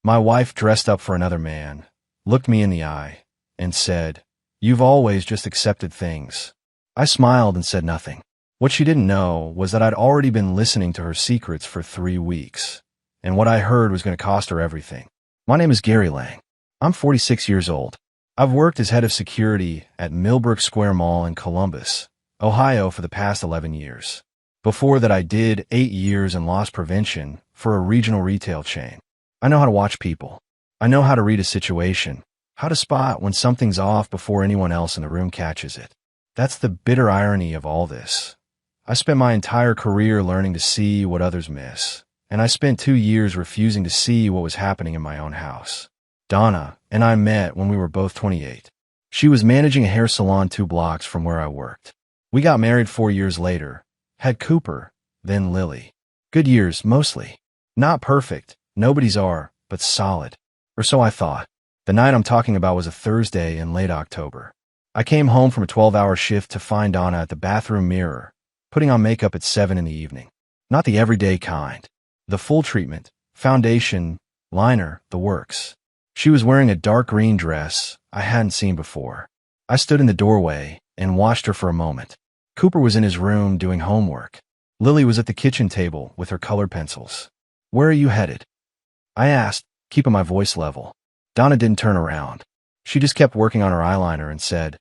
My wife dressed up for another man, looked me in the eye, and said, "You've always just accepted things." I smiled and said nothing. What she didn't know was that I'd already been listening to her secrets for 3 weeks, and what I heard was going to cost her everything. My name is Gary Lang. I'm 46 years old. I've worked as head of security at Millbrook Square Mall in Columbus, Ohio for the past 11 years. Before that, I did 8 years in loss prevention for a regional retail chain. I know how to watch people. I know how to read a situation, how to spot when something's off before anyone else in the room catches it. That's the bitter irony of all this. I spent my entire career learning to see what others miss, and I spent 2 years refusing to see what was happening in my own house. Donna and I met when we were both 28. She was managing a hair salon 2 blocks from where I worked. We got married 4 years later, had Cooper, then Lily. Good years, mostly. Not perfect, nobody's are, but solid. Or so I thought. The night I'm talking about was a Thursday in late October. I came home from a 12-hour shift to find Donna at the bathroom mirror, putting on makeup at 7 in the evening. Not the everyday kind. The full treatment, foundation, liner, the works. She was wearing a dark green dress I hadn't seen before. I stood in the doorway and watched her for a moment. Cooper was in his room doing homework. Lily was at the kitchen table with her colored pencils. "Where are you headed?" I asked, keeping my voice level. Donna didn't turn around. She just kept working on her eyeliner and said,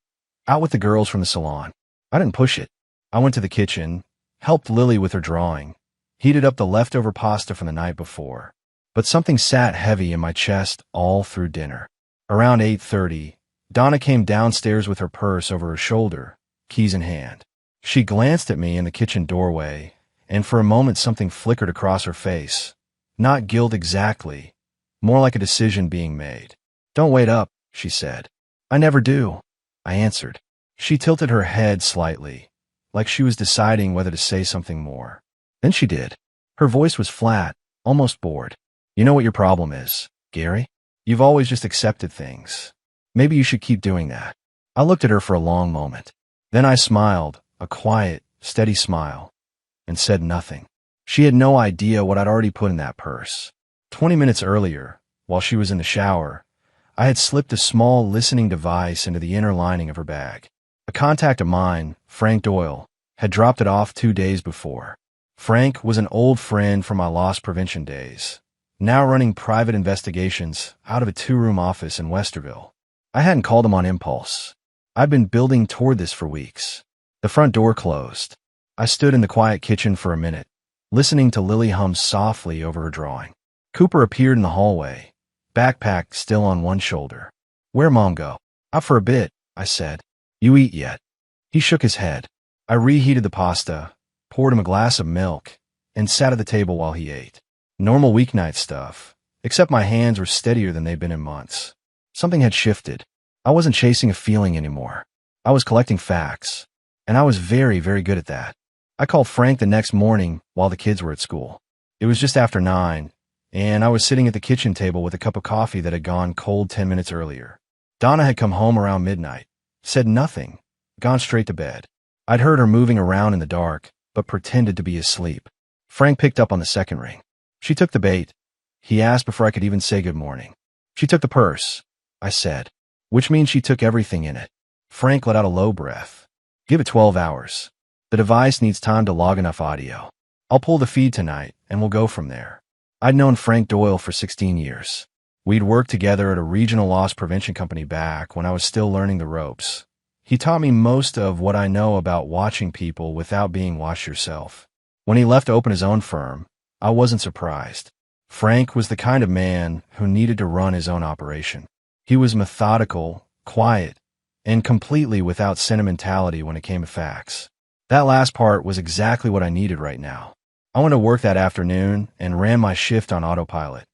"Out with the girls from the salon." I didn't push it. I went to the kitchen, helped Lily with her drawing, heated up the leftover pasta from the night before. But something sat heavy in my chest all through dinner. Around 8:30, Donna came downstairs with her purse over her shoulder, keys in hand. She glanced at me in the kitchen doorway, and for a moment something flickered across her face. Not guilt exactly, more like a decision being made. "Don't wait up," she said. "I never do," I answered. She tilted her head slightly, like she was deciding whether to say something more. Then she did. Her voice was flat, almost bored. "You know what your problem is, Gary? You've always just accepted things. Maybe you should keep doing that." I looked at her for a long moment. Then I smiled, a quiet, steady smile, and said nothing. She had no idea what I'd already put in that purse. 20 minutes earlier, while she was in the shower, I had slipped a small listening device into the inner lining of her bag. A contact of mine, Frank Doyle, had dropped it off 2 days before. Frank was an old friend from my loss prevention days, now running private investigations out of a 2-room office in Westerville. I hadn't called him on impulse. I'd been building toward this for weeks. The front door closed. I stood in the quiet kitchen for a minute, listening to Lily hum softly over her drawing. Cooper appeared in the hallway, backpack still on one shoulder. "Where'd Mom go?" "Out for a bit," I said. "You eat yet?" He shook his head. I reheated the pasta, poured him a glass of milk, and sat at the table while he ate. Normal weeknight stuff, except my hands were steadier than they'd been in months. Something had shifted. I wasn't chasing a feeling anymore. I was collecting facts, and I was very, very good at that. I called Frank the next morning while the kids were at school. It was just after 9, and I was sitting at the kitchen table with a cup of coffee that had gone cold 10 minutes earlier. Donna had come home around midnight, said nothing, gone straight to bed. I'd heard her moving around in the dark, but pretended to be asleep. Frank picked up on the second ring. She took the bait. He asked before I could even say good morning. "She took the purse," I said, "which means she took everything in it." Frank let out a low breath. "Give it 12 hours. The device needs time to log enough audio. I'll pull the feed tonight, and we'll go from there." I'd known Frank Doyle for 16 years. We'd worked together at a regional loss prevention company back when I was still learning the ropes. He taught me most of what I know about watching people without being watched yourself. When he left to open his own firm, I wasn't surprised. Frank was the kind of man who needed to run his own operation. He was methodical, quiet, and completely without sentimentality when it came to facts. That last part was exactly what I needed right now. I went to work that afternoon and ran my shift on autopilot.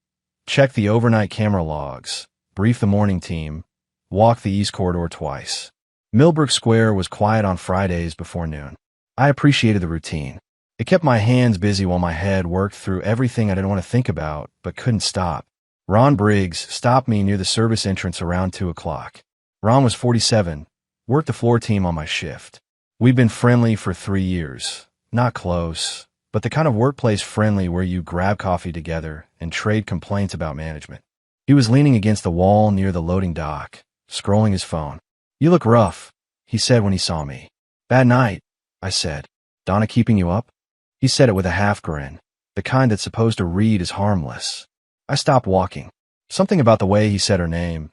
Checked the overnight camera logs, briefed the morning team, walked the East Corridor twice. Millbrook Square was quiet on Fridays before noon. I appreciated the routine. It kept my hands busy while my head worked through everything I didn't want to think about, but couldn't stop. Ron Briggs stopped me near the service entrance around 2 o'clock. Ron was 47, worked the floor team on my shift. We'd been friendly for 3 years. Not close, but the kind of workplace friendly where you grab coffee together and trade complaints about management. He was leaning against the wall near the loading dock, scrolling his phone. "You look rough," he said when he saw me. "Bad night," I said. "Donna keeping you up?" He said it with a half grin, the kind that's supposed to read as harmless. I stopped walking. Something about the way he said her name,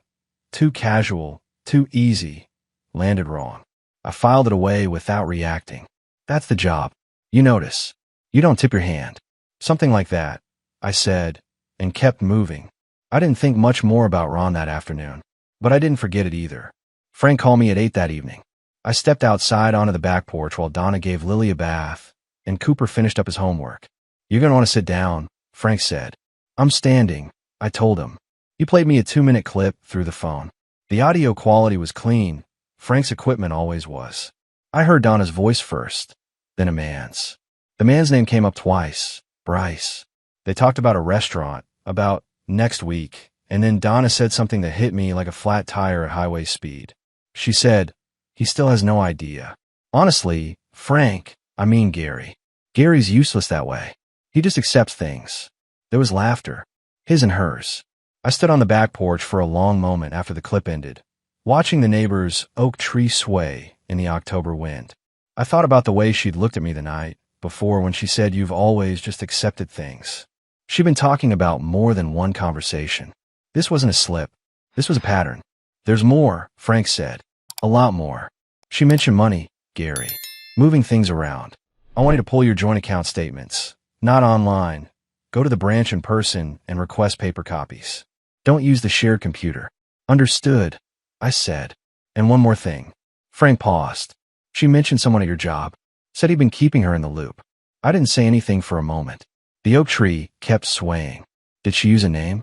too casual, too easy, landed wrong. I filed it away without reacting. "That's the job. You notice. You don't tip your hand." Something like that, I said, and kept moving. I didn't think much more about Ron that afternoon, but I didn't forget it either. Frank called me at 8 that evening. I stepped outside onto the back porch while Donna gave Lily a bath, and Cooper finished up his homework. "You're going to want to sit down," Frank said. "I'm standing," I told him. He played me a 2-minute clip through the phone. The audio quality was clean. Frank's equipment always was. I heard Donna's voice first, then a man's. The man's name came up twice, Bryce. They talked about a restaurant, about next week, and then Donna said something that hit me like a flat tire at highway speed. She said, "He still has no idea." Honestly, Gary. Gary's useless that way. He just accepts things. There was laughter, his and hers. I stood on the back porch for a long moment after the clip ended, watching the neighbor's oak tree sway in the October wind. I thought about the way she'd looked at me the night before when she said, "You've always just accepted things." She'd been talking about more than one conversation. This wasn't a slip. This was a pattern. "There's more," Frank said. "A lot more." She mentioned money, Gary. Moving things around. "I want you to pull your joint account statements. Not online. Go to the branch in person and request paper copies. Don't use the shared computer." "Understood," I said. "And one more thing." Frank paused. "She mentioned someone at your job. Said he'd been keeping her in the loop." I didn't say anything for a moment. The oak tree kept swaying. "Did she use a name?"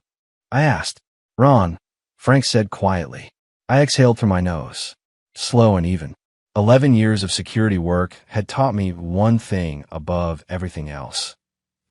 I asked. "Ron," Frank said quietly. I exhaled through my nose, slow and even. 11 years of security work had taught me one thing above everything else.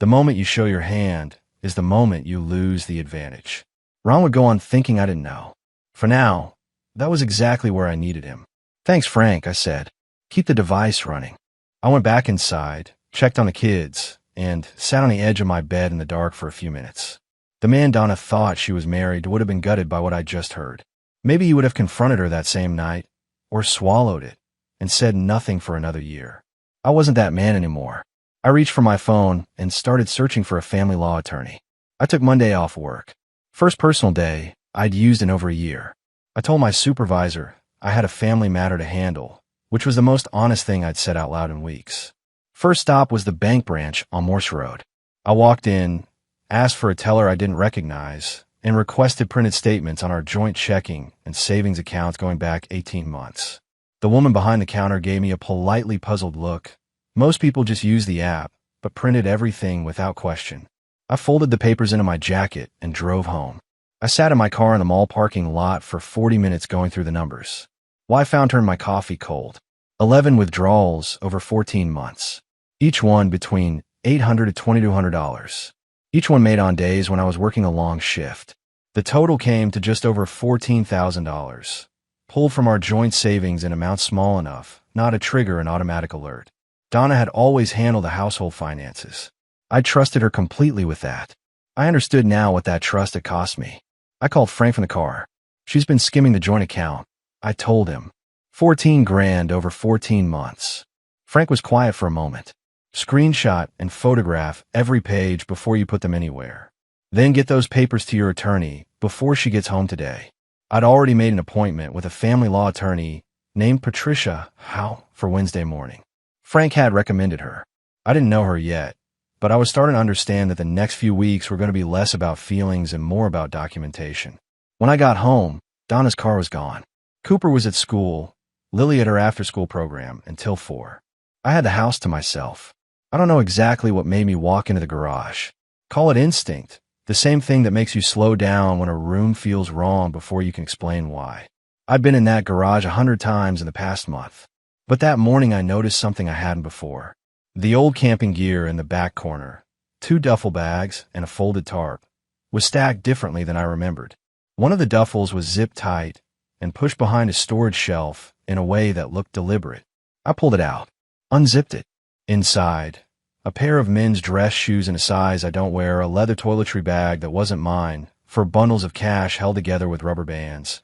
The moment you show your hand is the moment you lose the advantage. Ron would go on thinking I didn't know. For now, that was exactly where I needed him. "Thanks, Frank," I said. "Keep the device running." I went back inside, checked on the kids, and sat on the edge of my bed in the dark for a few minutes. The man Donna thought she was married would have been gutted by what I'd just heard. Maybe he would have confronted her that same night, or swallowed it, and said nothing for another year. I wasn't that man anymore. I reached for my phone and started searching for a family law attorney. I took Monday off work. First personal day I'd used in over a year. I told my supervisor I had a family matter to handle, which was the most honest thing I'd said out loud in weeks. First stop was the bank branch on Morse Road. I walked in, asked for a teller I didn't recognize, and requested printed statements on our joint checking and savings accounts going back 18 months. The woman behind the counter gave me a politely puzzled look. Most people just used the app, but printed everything without question. I folded the papers into my jacket and drove home. I sat in my car in the mall parking lot for 40 minutes going through the numbers. Found turned my coffee cold. 11 withdrawals over 14 months. Each one between $800 to $2,200. Each one made on days when I was working a long shift. The total came to just over $14,000. Pulled from our joint savings in amounts small enough, not to trigger an automatic alert. Donna had always handled the household finances. I trusted her completely with that. I understood now what that trust had cost me. I called Frank from the car. "She's been skimming the joint account," I told him. 14 grand over 14 months. Frank was quiet for a moment. "Screenshot and photograph every page before you put them anywhere. Then get those papers to your attorney before she gets home today." I'd already made an appointment with a family law attorney named Patricia Howe for Wednesday morning. Frank had recommended her. I didn't know her yet, but I was starting to understand that the next few weeks were going to be less about feelings and more about documentation. When I got home, Donna's car was gone. Cooper was at school, Lily at her after-school program until 4. I had the house to myself. I don't know exactly what made me walk into the garage. Call it instinct, the same thing that makes you slow down when a room feels wrong before you can explain why. I'd been in that garage 100 times in the past month. But that morning I noticed something I hadn't before. The old camping gear in the back corner, 2 duffel bags and a folded tarp, was stacked differently than I remembered. One of the duffels was zipped tight and pushed behind a storage shelf in a way that looked deliberate. I pulled it out, unzipped it. Inside, a pair of men's dress shoes in a size I don't wear, a leather toiletry bag that wasn't mine, for bundles of cash held together with rubber bands.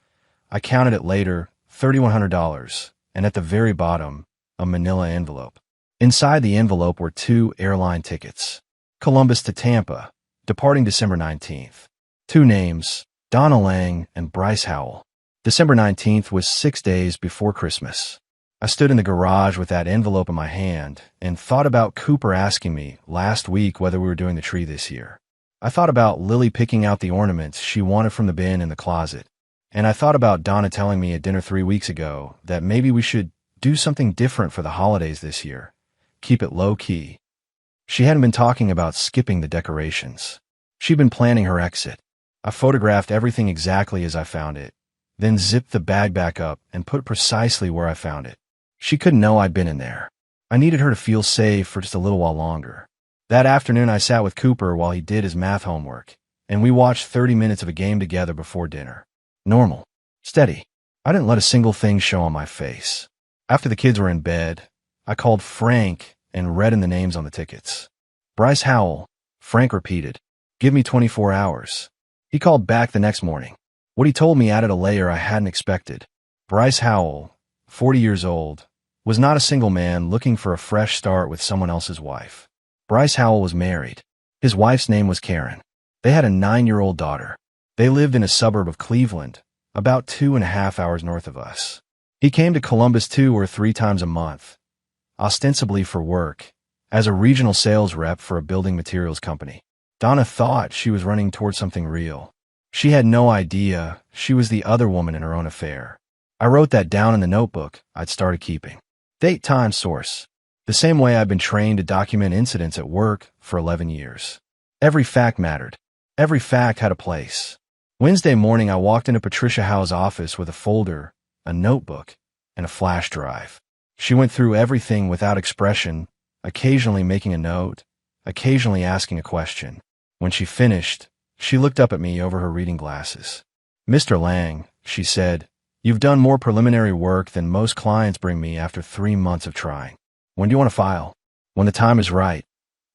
I counted it later, $3,100, and at the very bottom, a manila envelope. Inside the envelope were 2 airline tickets. Columbus to Tampa, departing December 19th. 2 names, Donna Lang and Bryce Howell. December 19th was 6 days before Christmas. I stood in the garage with that envelope in my hand and thought about Cooper asking me last week whether we were doing the tree this year. I thought about Lily picking out the ornaments she wanted from the bin in the closet. And I thought about Donna telling me at dinner 3 weeks ago that maybe we should do something different for the holidays this year. Keep it low-key. She hadn't been talking about skipping the decorations. She'd been planning her exit. I photographed everything exactly as I found it, then zipped the bag back up and put it precisely where I found it. She couldn't know I'd been in there. I needed her to feel safe for just a little while longer. That afternoon I sat with Cooper while he did his math homework, and we watched 30 minutes of a game together before dinner. Normal. Steady. I didn't let a single thing show on my face. After the kids were in bed, I called Frank and read in the names on the tickets. Bryce Howell. Frank repeated. Give me 24 hours. He called back the next morning. What he told me added a layer I hadn't expected. Bryce Howell, 40 years old, was not a single man looking for a fresh start with someone else's wife. Bryce Howell was married. His wife's name was Karen. They had a 9-year-old daughter. They lived in a suburb of Cleveland, about 2.5 hours north of us. He came to Columbus 2 or 3 times a month, ostensibly for work, as a regional sales rep for a building materials company. Donna thought she was running toward something real. She had no idea she was the other woman in her own affair. I wrote that down in the notebook I'd started keeping. Date, time, source. The same way I've been trained to document incidents at work for 11 years. Every fact mattered. Every fact had a place. Wednesday morning I walked into Patricia Howe's office with a folder, a notebook, and a flash drive. She went through everything without expression, occasionally making a note, occasionally asking a question. When she finished, she looked up at me over her reading glasses. Mr. Lang, she said, you've done more preliminary work than most clients bring me after 3 months of trying. When do you want to file? When the time is right,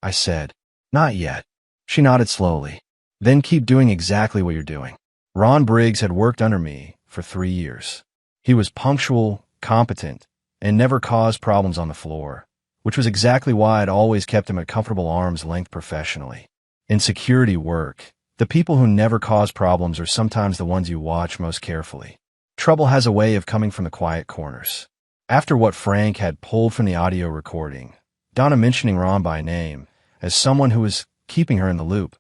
I said. Not yet. She nodded slowly. Then keep doing exactly what you're doing. Ron Briggs had worked under me for 3 years. He was punctual, competent, and never caused problems on the floor, which was exactly why I'd always kept him at comfortable arm's length professionally. In security work, the people who never cause problems are sometimes the ones you watch most carefully. Trouble has a way of coming from the quiet corners. After what Frank had pulled from the audio recording, Donna mentioning Ron by name, as someone who was keeping her in the loop,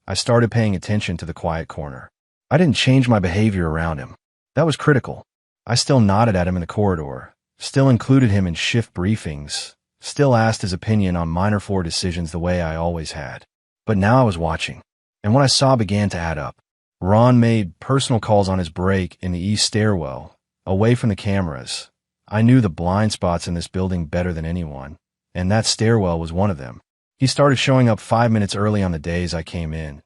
I started paying attention to the quiet corner. I didn't change my behavior around him. That was critical. I still nodded at him in the corridor, still included him in shift briefings, still asked his opinion on minor floor decisions the way I always had. But now I was watching, and what I saw began to add up. Ron made personal calls on his break in the east stairwell, away from the cameras. I knew the blind spots in this building better than anyone, and that stairwell was one of them. He started showing up 5 minutes early on the days I came in,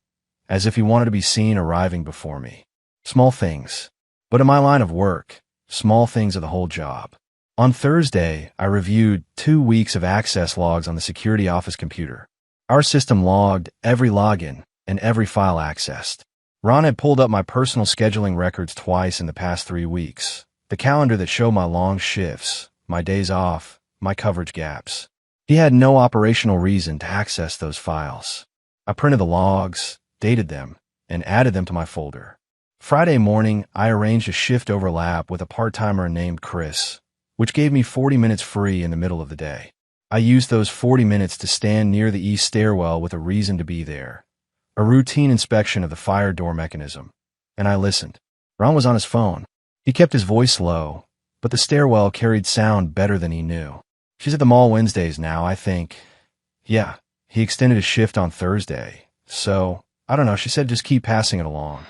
as if he wanted to be seen arriving before me. Small things. But in my line of work, small things are the whole job. On Thursday, I reviewed 2 weeks of access logs on the security office computer. Our system logged every login and every file accessed. Ron had pulled up my personal scheduling records twice in the past 3 weeks, the calendar that showed my long shifts, my days off, my coverage gaps. He had no operational reason to access those files. I printed the logs, dated them, and added them to my folder. Friday morning, I arranged a shift overlap with a part-timer named Chris, which gave me 40 minutes free in the middle of the day. I used those 40 minutes to stand near the east stairwell with a reason to be there, a routine inspection of the fire door mechanism, and I listened. Ron was on his phone. He kept his voice low, but the stairwell carried sound better than he knew. She's at the mall Wednesdays now, I think. Yeah, he extended his shift on Thursday, so, I don't know, she said just keep passing it along.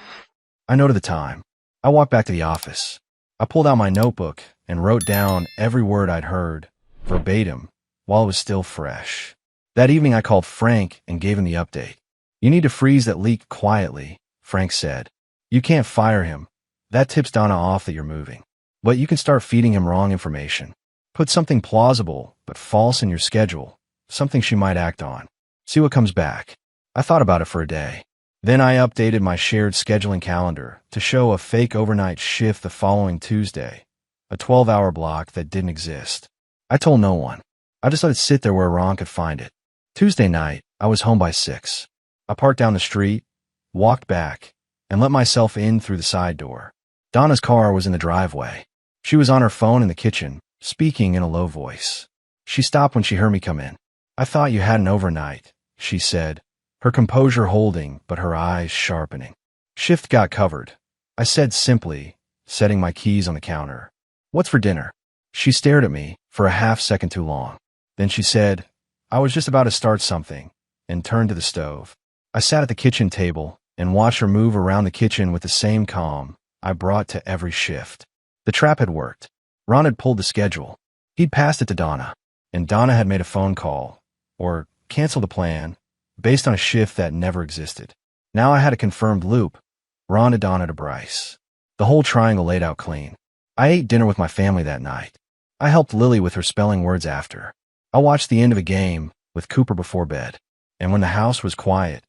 I noted the time. I walked back to the office. I pulled out my notebook and wrote down every word I'd heard, verbatim, while it was still fresh. That evening I called Frank and gave him the update. You need to freeze that leak quietly, Frank said. You can't fire him. That tips Donna off that you're moving. But you can start feeding him wrong information. Put something plausible but false in your schedule, something she might act on. See what comes back. I thought about it for a day. Then I updated my shared scheduling calendar to show a fake overnight shift the following Tuesday, a 12-hour block that didn't exist. I told no one. I just let it sit there where Ron could find it. Tuesday night, I was home by 6. I parked down the street, walked back, and let myself in through the side door. Donna's car was in the driveway. She was on her phone in the kitchen, speaking in a low voice. She stopped when she heard me come in. "I thought you had an overnight," she said, her composure holding but her eyes sharpening. "Shift got covered," I said simply, setting my keys on the counter. "What's for dinner?" She stared at me for a half second too long. Then she said, "I was just about to start something," and turned to the stove. I sat at the kitchen table and watched her move around the kitchen with the same calm I brought to every shift. The trap had worked. Ron had pulled the schedule. He'd passed it to Donna, and Donna had made a phone call, or canceled the plan, based on a shift that never existed. Now I had a confirmed loop, Ron to Donna to Bryce. The whole triangle laid out clean. I ate dinner with my family that night. I helped Lily with her spelling words after. I watched the end of a game with Cooper before bed. And when the house was quiet,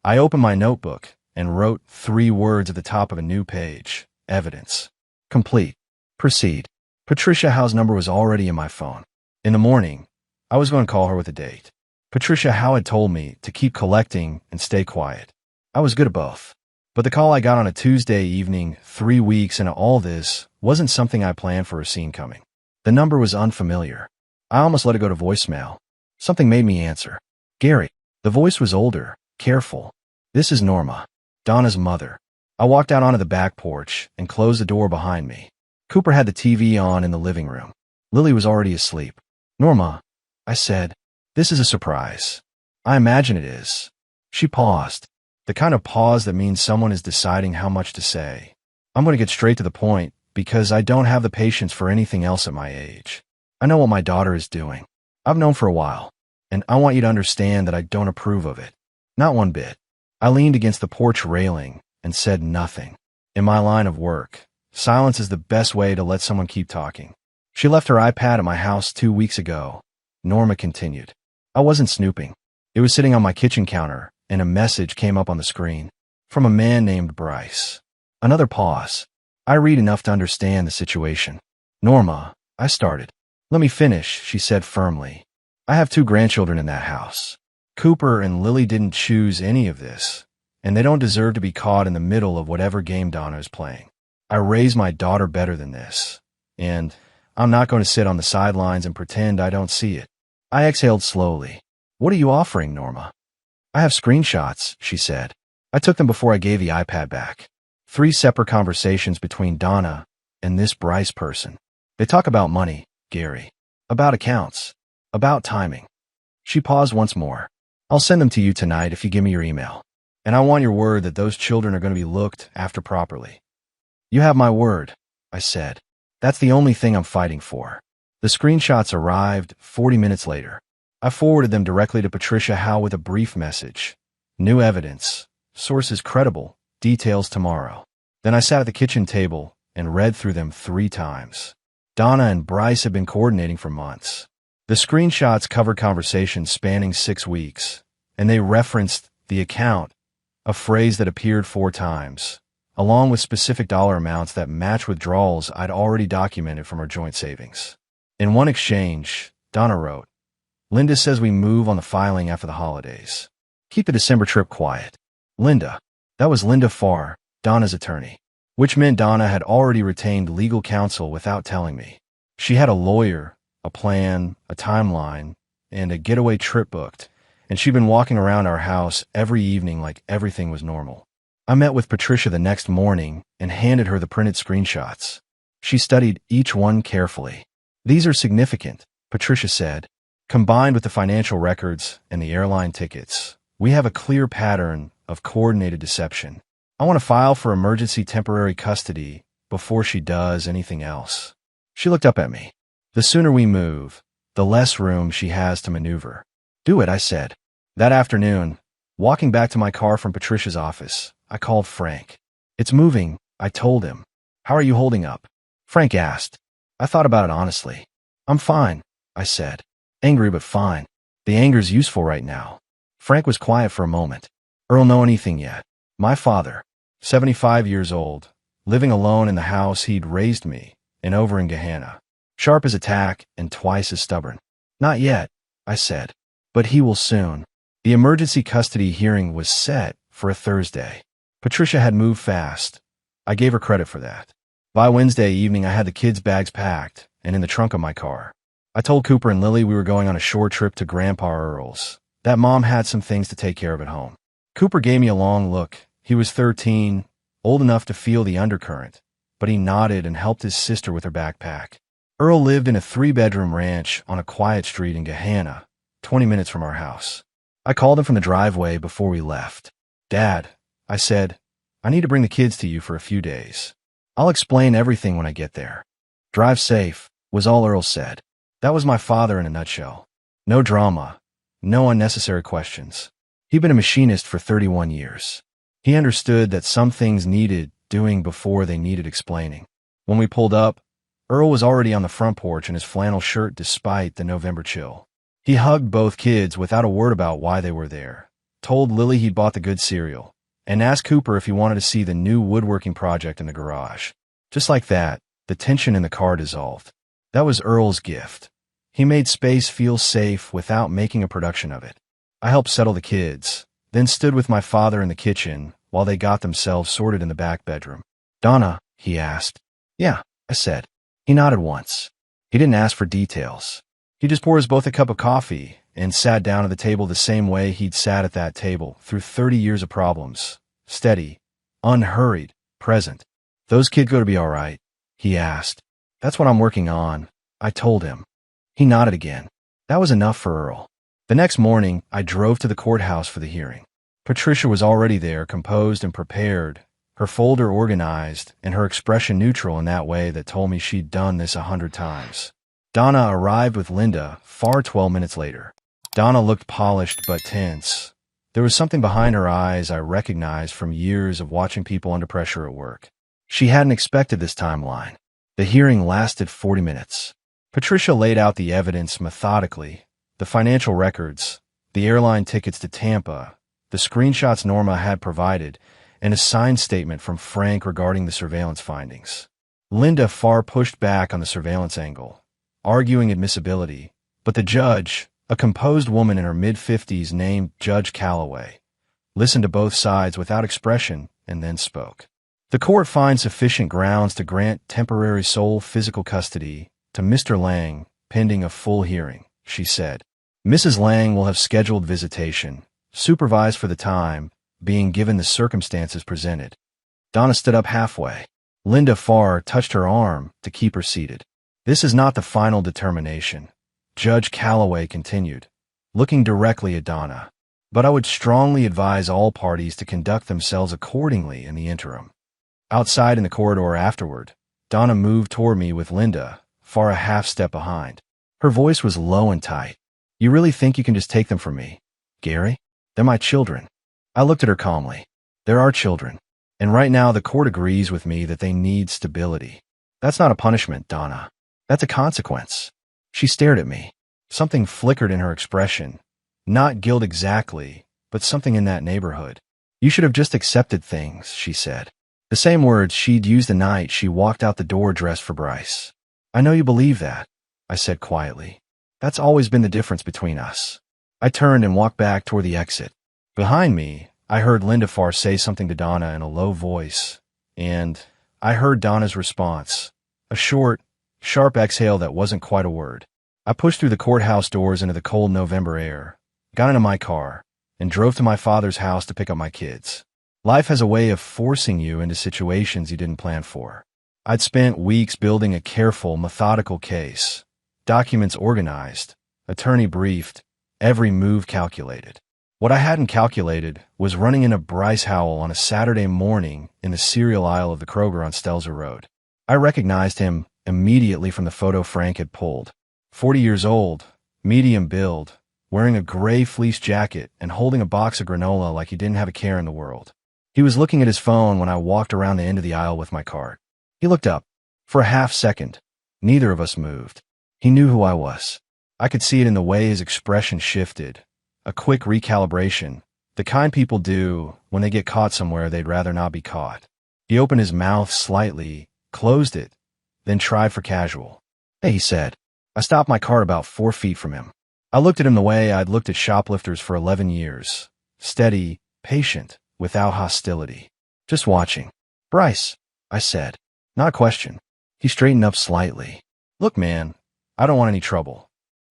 I opened my notebook and wrote 3 words at the top of a new page. Evidence. Complete. Proceed. Patricia Howe's number was already in my phone. In the morning, I was going to call her with a date. Patricia Howe had told me to keep collecting and stay quiet. I was good at both. But the call I got on a Tuesday evening, 3 weeks into all this, wasn't something I planned for a scene coming. The number was unfamiliar. I almost let it go to voicemail. Something made me answer. "Gary." The voice was older, careful. "This is Norma, Donna's mother." I walked out onto the back porch and closed the door behind me. Cooper had the TV on in the living room. Lily was already asleep. "Norma," I said, "this is a surprise." "I imagine it is." She paused. The kind of pause that means someone is deciding how much to say. I'm going to get straight to the point because I don't have the patience for anything else at my age. I know what my daughter is doing. I've known for a while, and I want you to understand that I don't approve of it. Not one bit. I leaned against the porch railing and said nothing. In my line of work, silence is the best way to let someone keep talking. "She left her iPad at my house 2 weeks ago," Norma continued. I wasn't snooping. It was sitting on my kitchen counter, and a message came up on the screen. From a man named Bryce. Another pause. I read enough to understand the situation. "Norma," I started. "Let me finish," she said firmly. "I have 2 grandchildren in that house. Cooper and Lily didn't choose any of this, and they don't deserve to be caught in the middle of whatever game Donna is playing. I raised my daughter better than this, and I'm not going to sit on the sidelines and pretend I don't see it." I exhaled slowly. "What are you offering, Norma?" "I have screenshots," she said. I took them before I gave the iPad back. 3 separate conversations between Donna and this Bryce person. They talk about money, Gary. About accounts. About timing. She paused once more. "I'll send them to you tonight if you give me your email. And I want your word that those children are going to be looked after properly." "You have my word," I said. "That's the only thing I'm fighting for." The screenshots arrived 40 minutes later. I forwarded them directly to Patricia Howe with a brief message. "New evidence. Sources credible. Details tomorrow." Then I sat at the kitchen table and read through them 3 times. Donna and Bryce had been coordinating for months. The screenshots covered conversations spanning 6 weeks, and they referenced the account, a phrase that appeared 4 times, along with specific dollar amounts that matched withdrawals I'd already documented from our joint savings. In one exchange, Donna wrote, "Linda says we move on the filing after the holidays. Keep the December trip quiet." Linda. That was Linda Farr, Donna's attorney, which meant Donna had already retained legal counsel without telling me. She had a lawyer, a plan, a timeline, and a getaway trip booked, and she'd been walking around our house every evening like everything was normal. I met with Patricia the next morning and handed her the printed screenshots. She studied each one carefully. "These are significant," Patricia said. "Combined with the financial records and the airline tickets, we have a clear pattern of coordinated deception. I want to file for emergency temporary custody before she does anything else." She looked up at me. "The sooner we move, the less room she has to maneuver." "Do it," I said. That afternoon, walking back to my car from Patricia's office, I called Frank. "It's moving," I told him. "How are you holding up?" Frank asked. I thought about it honestly. "I'm fine," I said. "Angry but fine. The anger's useful right now." Frank was quiet for a moment. "Earl know anything yet?" My father, 75 years old, living alone in the house he'd raised me, and over in Gehenna. Sharp as a tack and twice as stubborn. Not yet, I said. But he will soon. The emergency custody hearing was set for a Thursday. Patricia had moved fast. I gave her credit for that. By Wednesday evening, I had the kids' bags packed and in the trunk of my car. I told Cooper and Lily we were going on a short trip to Grandpa Earl's, that Mom had some things to take care of at home. Cooper gave me a long look. He was 13, old enough to feel the undercurrent, but he nodded and helped his sister with her backpack. Earl lived in a 3-bedroom ranch on a quiet street in Gehenna, 20 minutes from our house. I called him from the driveway before we left. Dad, I said, I need to bring the kids to you for a few days. I'll explain everything when I get there. Drive safe, was all Earl said. That was my father in a nutshell. No drama, no unnecessary questions. He'd been a machinist for 31 years. He understood that some things needed doing before they needed explaining. When we pulled up, Earl was already on the front porch in his flannel shirt despite the November chill. He hugged both kids without a word about why they were there, told Lily he'd bought the good cereal, and asked Cooper if he wanted to see the new woodworking project in the garage. Just like that, the tension in the car dissolved. That was Earl's gift. He made space feel safe without making a production of it. I helped settle the kids, then stood with my father in the kitchen while they got themselves sorted in the back bedroom. Donna, he asked. Yeah, I said. He nodded once. He didn't ask for details. He just poured us both a cup of coffee and sat down at the table the same way he'd sat at that table through 30 years of problems. Steady, unhurried, present. Those kids go to be all right, he asked. That's what I'm working on, I told him. He nodded again. That was enough for Earl. The next morning, I drove to the courthouse for the hearing. Patricia was already there, composed and prepared, her folder organized, and her expression neutral in that way that told me she'd done this 100 times. Donna arrived with Linda, far 12 minutes later. Donna looked polished but tense. There was something behind her eyes I recognized from years of watching people under pressure at work. She hadn't expected this timeline. The hearing lasted 40 minutes. Patricia laid out the evidence methodically, the financial records, the airline tickets to Tampa, the screenshots Norma had provided, and a signed statement from Frank regarding the surveillance findings. Linda far pushed back on the surveillance angle, arguing admissibility, but the judge, a composed woman in her mid-50s named Judge Calloway, listened to both sides without expression and then spoke. The court finds sufficient grounds to grant temporary sole physical custody to Mr. Lang pending a full hearing, she said. Mrs. Lang will have scheduled visitation, supervised for the time, being given the circumstances presented. Donna stood up halfway. Linda Farr touched her arm to keep her seated. This is not the final determination, Judge Calloway continued, looking directly at Donna. But I would strongly advise all parties to conduct themselves accordingly in the interim. Outside in the corridor afterward, Donna moved toward me with Linda, Farr a half step behind. Her voice was low and tight. You really think you can just take them from me, Gary? They're my children. I looked at her calmly. There are children. And right now the court agrees with me that they need stability. That's not a punishment, Donna. That's a consequence. She stared at me. Something flickered in her expression. Not guilt exactly, but something in that neighborhood. You should have just accepted things, she said. The same words she'd used the night she walked out the door dressed for Bryce. I know you believe that, I said quietly. That's always been the difference between us. I turned and walked back toward the exit. Behind me, I heard Linda Farr say something to Donna in a low voice, and I heard Donna's response, a short, sharp exhale that wasn't quite a word. I pushed through the courthouse doors into the cold November air, got into my car, and drove to my father's house to pick up my kids. Life has a way of forcing you into situations you didn't plan for. I'd spent weeks building a careful, methodical case, documents organized, attorney briefed, every move calculated. What I hadn't calculated was running into Bryce Howell on a Saturday morning in the cereal aisle of the Kroger on Stelzer Road. I recognized him immediately from the photo Frank had pulled. 40 years old, medium build, wearing a gray fleece jacket and holding a box of granola like he didn't have a care in the world. He was looking at his phone when I walked around the end of the aisle with my cart. He looked up. For a half second, neither of us moved. He knew who I was. I could see it in the way his expression shifted. A quick recalibration, The kind people do when they get caught somewhere they'd rather not be caught. He opened his mouth slightly, closed it, then tried for casual. Hey, he said. I stopped my cart about 4 feet from him. I looked at him the way I'd looked at shoplifters for 11 years. Steady, patient, without hostility. Just watching. Bryce, I said. Not a question. He straightened up slightly. Look, man, I don't want any trouble.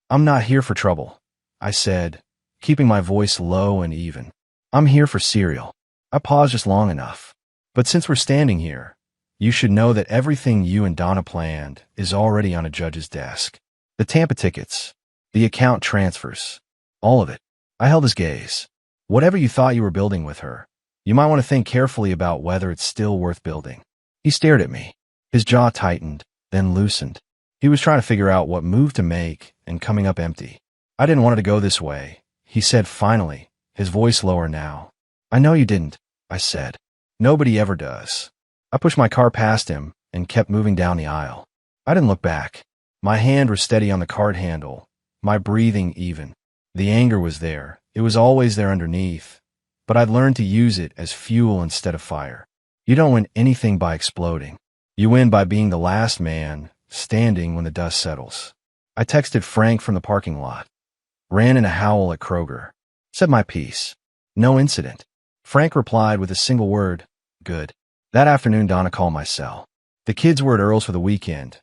I'm not here for trouble, I said, keeping my voice low and even. I'm here for cereal. I paused just long enough. But since we're standing here, you should know that everything you and Donna planned is already on a judge's desk. The Tampa tickets, the account transfers, all of it. I held his gaze. Whatever you thought you were building with her, you might want to think carefully about whether it's still worth building. He stared at me. His jaw tightened, then loosened. He was trying to figure out what move to make and coming up empty. I didn't want it to go this way, he said finally, his voice lower now. I know you didn't, I said. Nobody ever does. I pushed my car past him and kept moving down the aisle. I didn't look back. My hand was steady on the cart handle, my breathing even. The anger was there. It was always there underneath, but I'd learned to use it as fuel instead of fire. You don't win anything by exploding. You win by being the last man standing when the dust settles. I texted Frank from the parking lot. Ran in a howl at Kroger. Said my piece. No incident. Frank replied with a single word, good. That afternoon, Donna called my cell. The kids were at Earl's for the weekend,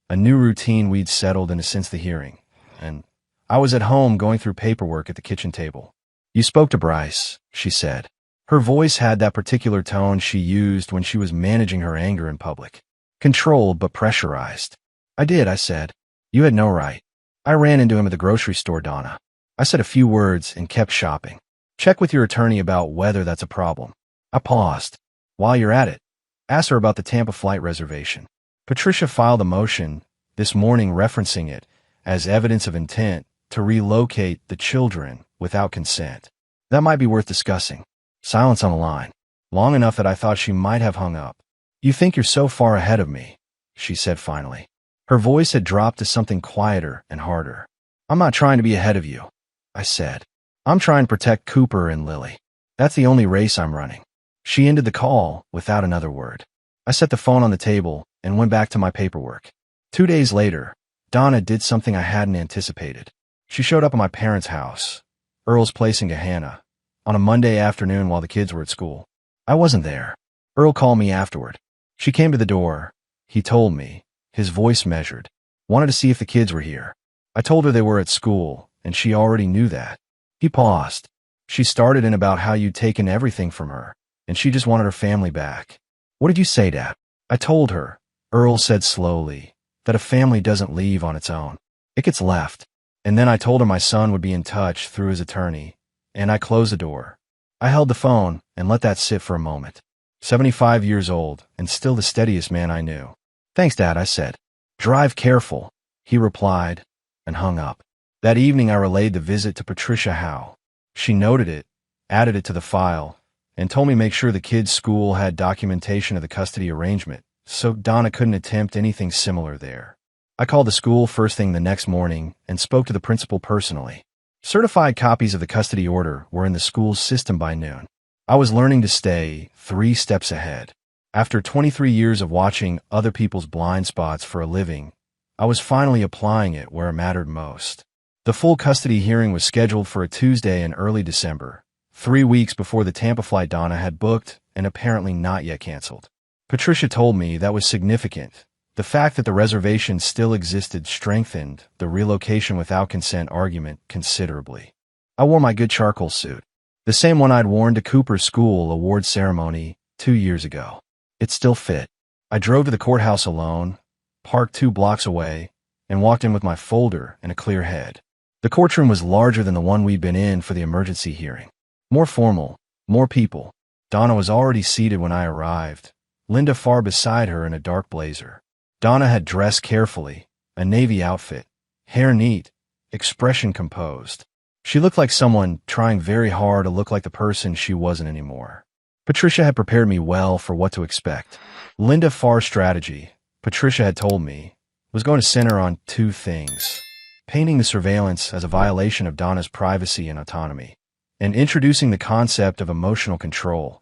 a new routine we'd settled into since the hearing, and I was at home going through paperwork at the kitchen table. You spoke to Bryce, she said. Her voice had that particular tone she used when she was managing her anger in public. Controlled but pressurized. I did, I said. You had no right. I ran into him at the grocery store, Donna. I said a few words and kept shopping. Check with your attorney about whether that's a problem. I paused. While you're at it, ask her about the Tampa flight reservation. Patricia filed a motion this morning referencing it as evidence of intent to relocate the children without consent. That might be worth discussing. Silence on the line. Long enough that I thought she might have hung up. You think you're so far ahead of me, she said finally. Her voice had dropped to something quieter and harder. I'm not trying to be ahead of you, I said. I'm trying to protect Cooper and Lily. That's the only race I'm running. She ended the call without another word. I set the phone on the table and went back to my paperwork. 2 days later, Donna did something I hadn't anticipated. She showed up at my parents' house, Earl's place in Gahanna, on a Monday afternoon while the kids were at school. I wasn't there. Earl called me afterward. She came to the door. He told me, his voice measured. Wanted to see if the kids were here. I told her they were at school, and she already knew that. He paused. She started in about how you'd taken everything from her, and she just wanted her family back. What did you say, Dad? I told her, Earl said slowly, that a family doesn't leave on its own. It gets left. And then I told her my son would be in touch through his attorney, and I closed the door. I held the phone and let that sit for a moment. 75 years old, and still the steadiest man I knew. Thanks, Dad, I said. Drive careful, he replied, and hung up. That evening I relayed the visit to Patricia Howe. She noted it, added it to the file, and told me make sure the kids' school had documentation of the custody arrangement, so Donna couldn't attempt anything similar there. I called the school first thing the next morning and spoke to the principal personally. Certified copies of the custody order were in the school's system by noon. I was learning to stay 3 steps ahead. After 23 years of watching other people's blind spots for a living, I was finally applying it where it mattered most. The full custody hearing was scheduled for a Tuesday in early December, 3 weeks before the Tampa flight Donna had booked and apparently not yet canceled. Patricia told me that was significant. The fact that the reservation still existed strengthened the relocation without consent argument considerably. I wore my good charcoal suit, the same one I'd worn to Cooper's school award ceremony 2 years ago. It still fit. I drove to the courthouse alone, parked 2 blocks away, and walked in with my folder and a clear head. The courtroom was larger than the one we'd been in for the emergency hearing. More formal, more people. Donna was already seated when I arrived, Linda far beside her in a dark blazer. Donna had dressed carefully, a navy outfit, hair neat, expression composed. She looked like someone trying very hard to look like the person she wasn't anymore. Patricia had prepared me well for what to expect. Linda Farr's strategy, Patricia had told me, was going to center on 2 things: painting the surveillance as a violation of Donna's privacy and autonomy, and introducing the concept of emotional control,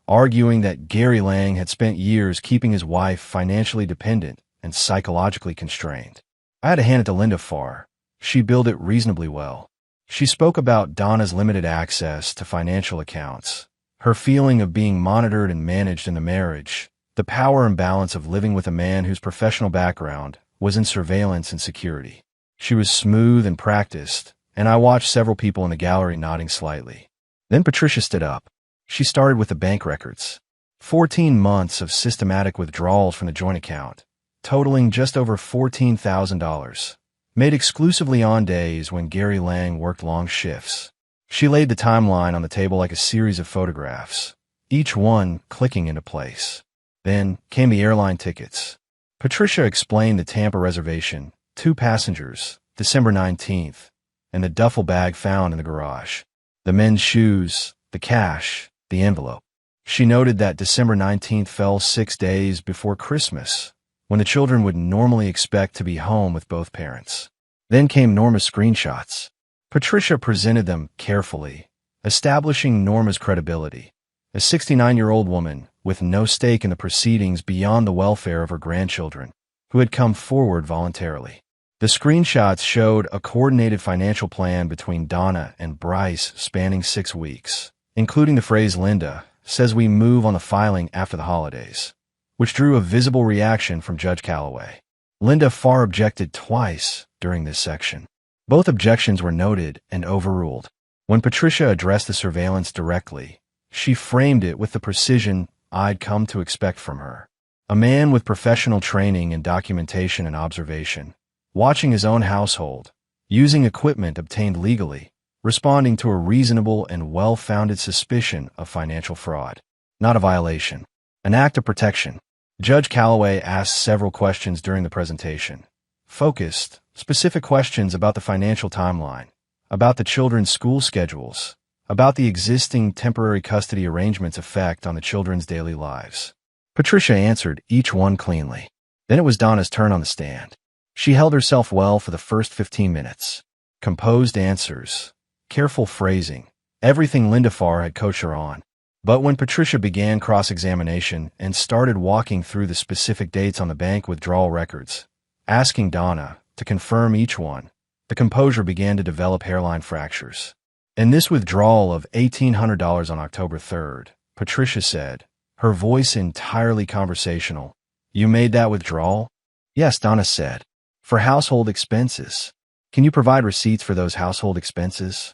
arguing that Gary Lang had spent years keeping his wife financially dependent and psychologically constrained. I had to hand it to Linda Farr. She billed it reasonably well. She spoke about Donna's limited access to financial accounts, her feeling of being monitored and managed in the marriage, the power imbalance of living with a man whose professional background was in surveillance and security. She was smooth and practiced, and I watched several people in the gallery nodding slightly. Then Patricia stood up. She started with the bank records. 14 months of systematic withdrawals from the joint account, totaling just over $14,000, made exclusively on days when Gary Lang worked long shifts. She laid the timeline on the table like a series of photographs, each one clicking into place. Then came the airline tickets. Patricia explained the Tampa reservation, 2 passengers, December 19th, and the duffel bag found in the garage. The men's shoes, the cash, the envelope. She noted that December 19th fell 6 days before Christmas, when the children would normally expect to be home with both parents. Then came Norma's screenshots. Patricia presented them carefully, establishing Norma's credibility. A 69-year-old woman with no stake in the proceedings beyond the welfare of her grandchildren, who had come forward voluntarily. The screenshots showed a coordinated financial plan between Donna and Bryce spanning 6 weeks, including the phrase Linda says we move on the filing after the holidays, which drew a visible reaction from Judge Calloway. Linda Farr objected twice during this section. Both objections were noted and overruled. When Patricia addressed the surveillance directly, she framed it with the precision I'd come to expect from her. A man with professional training in documentation and observation, watching his own household, using equipment obtained legally, responding to a reasonable and well-founded suspicion of financial fraud. Not a violation. An act of protection. Judge Calloway asked several questions during the presentation. Focused, specific questions about the financial timeline, about the children's school schedules, about the existing temporary custody arrangement's effect on the children's daily lives. Patricia answered each one cleanly. Then it was Donna's turn on the stand. She held herself well for the first 15 minutes. Composed answers, careful phrasing, everything Linda Farr had coached her on. But when Patricia began cross-examination and started walking through the specific dates on the bank withdrawal records, asking Donna to confirm each one, the composure began to develop hairline fractures. In this withdrawal of $1,800 on October 3rd, Patricia said, her voice entirely conversational, "You made that withdrawal?" "Yes," Donna said. "For household expenses. Can you provide receipts for those household expenses?"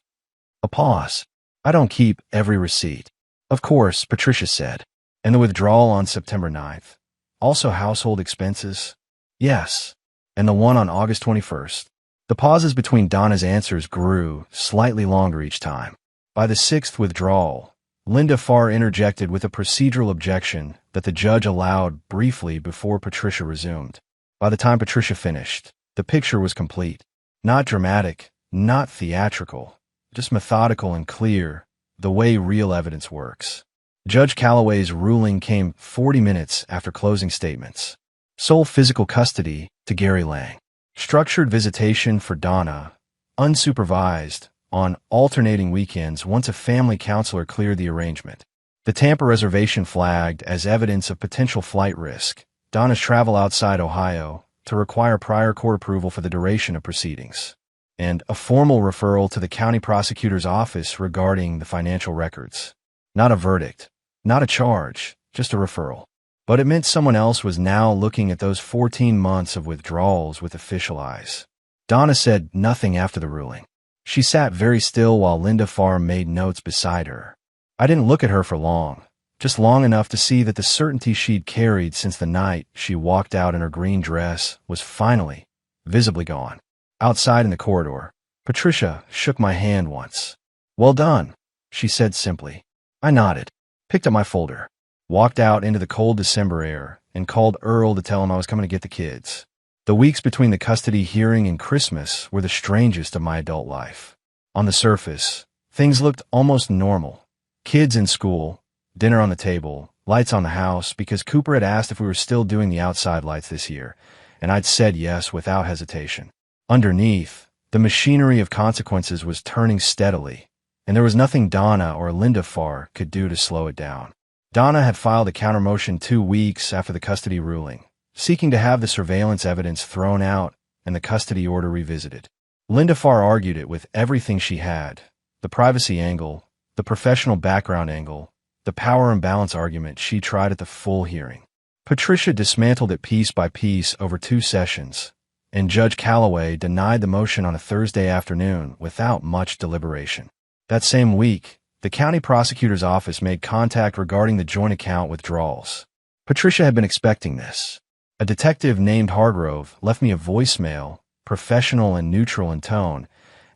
A pause. "I don't keep every receipt." "Of course," Patricia said. "And the withdrawal on September 9th? Also household expenses?" "Yes." "And the one on August 21st? The pauses between Donna's answers grew slightly longer each time. By the 6th withdrawal, Linda Farr interjected with a procedural objection that the judge allowed briefly before Patricia resumed. By the time Patricia finished, the picture was complete. Not dramatic, not theatrical, just methodical and clear, the way real evidence works. Judge Calloway's ruling came 40 minutes after closing statements. Sole physical custody to Gary Lang. Structured visitation for Donna, unsupervised, on alternating weekends once a family counselor cleared the arrangement. The Tampa reservation flagged as evidence of potential flight risk. Donna's travel outside Ohio to require prior court approval for the duration of proceedings. And a formal referral to the county prosecutor's office regarding the financial records. Not a verdict, not a charge, just a referral. But it meant someone else was now looking at those 14 months of withdrawals with official eyes. Donna said nothing after the ruling. She sat very still while Linda Farr made notes beside her. I didn't look at her for long, just long enough to see that the certainty she'd carried since the night she walked out in her green dress was finally, visibly gone. Outside in the corridor, Patricia shook my hand once. "Well done," she said simply. I nodded, picked up my folder, walked out into the cold December air, and called Earl to tell him I was coming to get the kids. The weeks between the custody hearing and Christmas were the strangest of my adult life. On the surface, things looked almost normal. Kids in school, dinner on the table, lights on the house because Cooper had asked if we were still doing the outside lights this year, and I'd said yes without hesitation. Underneath, the machinery of consequences was turning steadily, and there was nothing Donna or Linda Farr could do to slow it down. Donna had filed a countermotion 2 weeks after the custody ruling, seeking to have the surveillance evidence thrown out and the custody order revisited. Linda Farr argued it with everything she had: the privacy angle, the professional background angle, the power imbalance argument. She tried at the full hearing. Patricia dismantled it piece by piece over 2 sessions, and Judge Calloway denied the motion on a Thursday afternoon without much deliberation. That same week, the county prosecutor's office made contact regarding the joint account withdrawals. Patricia had been expecting this. A detective named Hargrove left me a voicemail, professional and neutral in tone,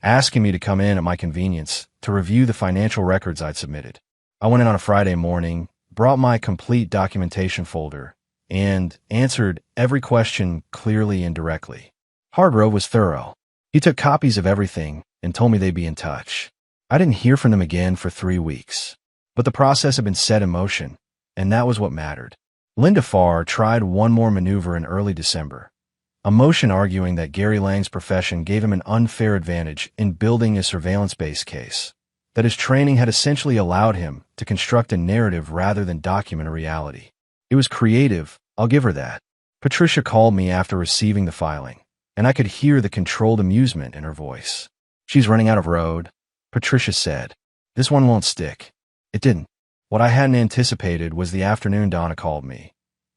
asking me to come in at my convenience to review the financial records I'd submitted. I went in on a Friday morning, brought my complete documentation folder, and answered every question clearly and directly. Hargrove was thorough. He took copies of everything and told me they'd be in touch. I didn't hear from them again for 3 weeks. But the process had been set in motion, and that was what mattered. Linda Farr tried one more maneuver in early December, a motion arguing that Gary Lang's profession gave him an unfair advantage in building a surveillance-based case, that his training had essentially allowed him to construct a narrative rather than document a reality. It was creative, I'll give her that. Patricia called me after receiving the filing, and I could hear the controlled amusement in her voice. "She's running out of road," Patricia said. "This one won't stick." It didn't. What I hadn't anticipated was the afternoon Donna called me.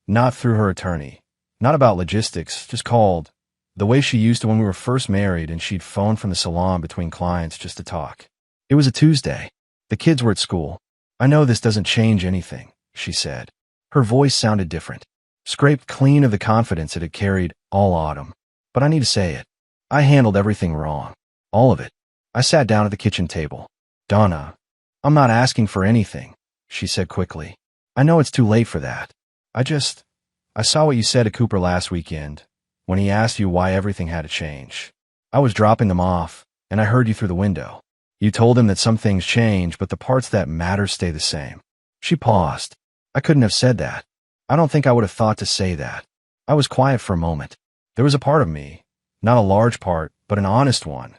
Not through her attorney. Not about logistics, just called. The way she used to when we were first married and she'd phone from the salon between clients just to talk. It was a Tuesday. The kids were at school. "I know this doesn't change anything," she said. Her voice sounded different, scraped clean of the confidence it had carried all autumn. "But I need to say it. I handled everything wrong. All of it." I sat down at the kitchen table. "Donna, I'm not asking for anything," she said quickly. "I know it's too late for that. I saw what you said to Cooper last weekend, when he asked you why everything had to change. I was dropping them off, and I heard you through the window. You told him that some things change, but the parts that matter stay the same." She paused. I couldn't have said that. I don't think I would have thought to say that. I was quiet for a moment. There was a part of me, not a large part, but an honest one,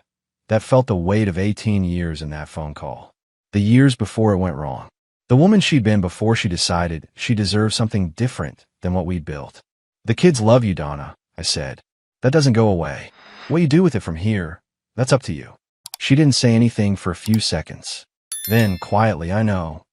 that felt the weight of 18 years in that phone call. The years before it went wrong. The woman she'd been before she decided she deserved something different than what we'd built. "The kids love you, Donna," I said. "That doesn't go away. What you do with it from here, that's up to you." She didn't say anything for a few seconds. Then, quietly, "I know."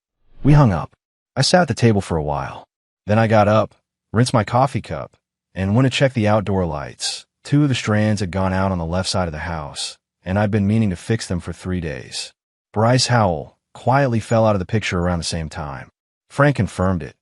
We hung up. I sat at the table for a while. Then I got up, rinsed my coffee cup, and went to check the outdoor lights. 2 of the strands had gone out on the left side of the house, and I'd been meaning to fix them for 3 days. Bryce Howell quietly fell out of the picture around the same time. Frank confirmed it.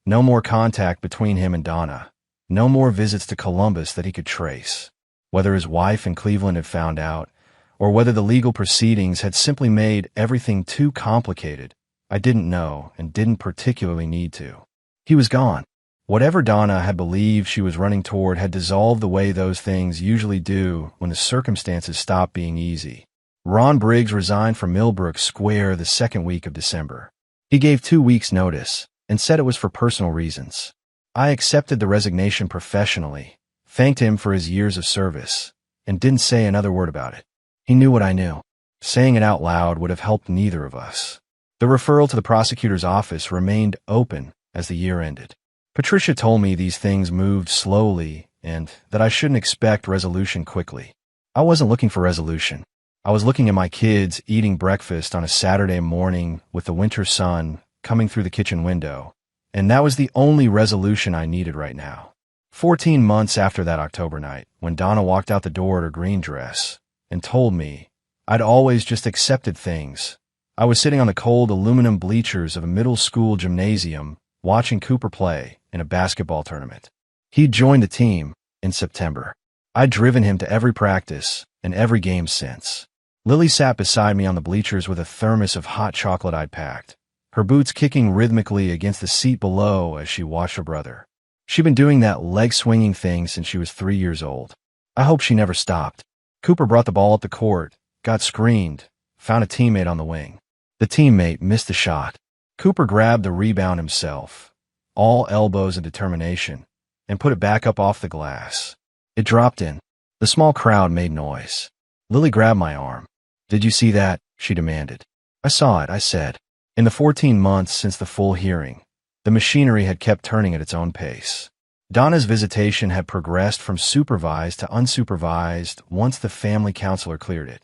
No more contact between him and Donna. No more visits to Columbus that he could trace. Whether his wife in Cleveland had found out, or whether the legal proceedings had simply made everything too complicated, I didn't know and didn't particularly need to. He was gone. Whatever Donna had believed she was running toward had dissolved the way those things usually do when the circumstances stop being easy. Ron Briggs resigned from Millbrook Square the second week of December. He gave 2 weeks' notice and said it was for personal reasons. I accepted the resignation professionally, thanked him for his years of service, and didn't say another word about it. He knew what I knew. Saying it out loud would have helped neither of us. The referral to the prosecutor's office remained open as the year ended. Patricia told me these things moved slowly and that I shouldn't expect resolution quickly. I wasn't looking for resolution. I was looking at my kids eating breakfast on a Saturday morning with the winter sun coming through the kitchen window, and that was the only resolution I needed right now. 14 months after that October night, when Donna walked out the door in her green dress and told me I'd always just accepted things, I was sitting on the cold aluminum bleachers of a middle school gymnasium watching Cooper play in a basketball tournament. He'd joined the team in September. I'd driven him to every practice and every game since. Lily sat beside me on the bleachers with a thermos of hot chocolate I'd packed, her boots kicking rhythmically against the seat below as she watched her brother. She'd been doing that leg-swinging thing since she was 3 years old. I hoped she never stopped. Cooper brought the ball up the court, got screened, found a teammate on the wing. The teammate missed the shot. Cooper grabbed the rebound himself, all elbows and determination, and put it back up off the glass. It dropped in. The small crowd made noise. Lily grabbed my arm. "Did you see that?" she demanded. I saw it, I said. In the 14 months since the full hearing, the machinery had kept turning at its own pace. Donna's visitation had progressed from supervised to unsupervised once the family counselor cleared it,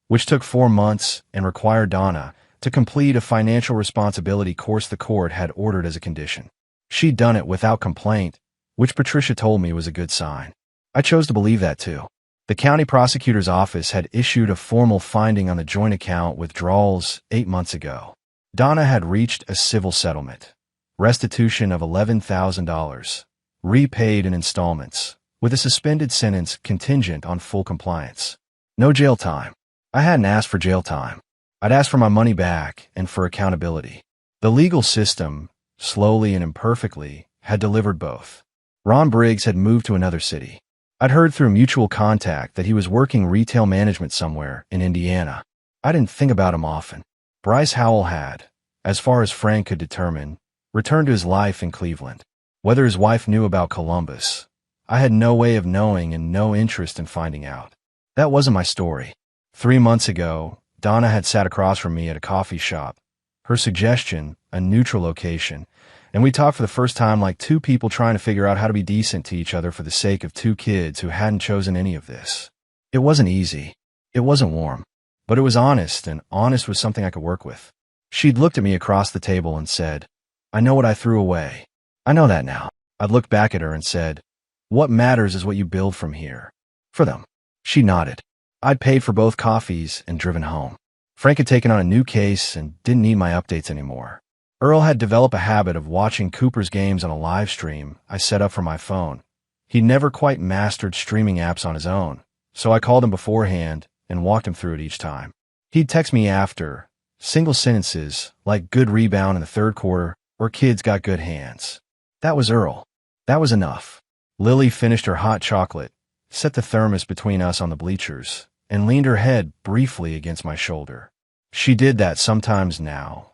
which took 4 months and required Donna to complete a financial responsibility course the court had ordered as a condition. She'd done it without complaint, which Patricia told me was a good sign. I chose to believe that too. The county prosecutor's office had issued a formal finding on the joint account withdrawals 8 months ago. Donna had reached a civil settlement, restitution of $11,000, repaid in installments, with a suspended sentence contingent on full compliance. No jail time. I hadn't asked for jail time. I'd asked for my money back and for accountability. The legal system, slowly and imperfectly, had delivered both. Ron Briggs had moved to another city. I'd heard through mutual contact that he was working retail management somewhere in Indiana. I didn't think about him often. Bryce Howell had, as far as Frank could determine, returned to his life in Cleveland. Whether his wife knew about Columbus, I had no way of knowing and no interest in finding out. That wasn't my story. 3 months ago, Donna had sat across from me at a coffee shop. Her suggestion, a neutral location, and we talked for the first time like two people trying to figure out how to be decent to each other for the sake of 2 kids who hadn't chosen any of this. It wasn't easy. It wasn't warm. But it was honest, and honest was something I could work with. She'd looked at me across the table and said, "I know what I threw away. I know that now." I'd looked back at her and said, "What matters is what you build from here." For them. She nodded. I'd paid for both coffees and driven home. Frank had taken on a new case and didn't need my updates anymore. Earl had developed a habit of watching Cooper's games on a live stream I set up for my phone. He'd never quite mastered streaming apps on his own, so I called him beforehand and walked him through it each time. He'd text me after, single sentences like "good rebound in the 3rd quarter" or "kids got good hands." That was Earl. That was enough. Lily finished her hot chocolate, set the thermos between us on the bleachers, and leaned her head briefly against my shoulder. She did that sometimes now.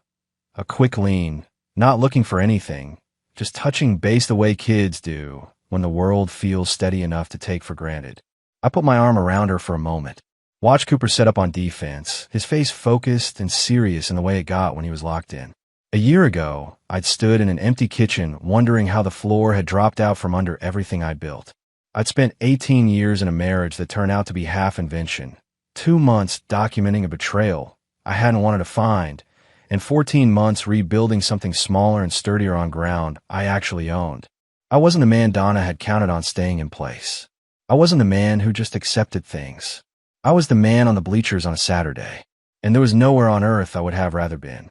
A quick lean, not looking for anything, just touching base the way kids do when the world feels steady enough to take for granted. I put my arm around her for a moment. Watched Cooper set up on defense, his face focused and serious in the way it got when he was locked in. A year ago, I'd stood in an empty kitchen wondering how the floor had dropped out from under everything I'd built. I'd spent 18 years in a marriage that turned out to be half invention, 2 months documenting a betrayal I hadn't wanted to find, and 14 months rebuilding something smaller and sturdier on ground I actually owned. I wasn't the man Donna had counted on staying in place. I wasn't the man who just accepted things. I was the man on the bleachers on a Saturday, and there was nowhere on earth I would have rather been.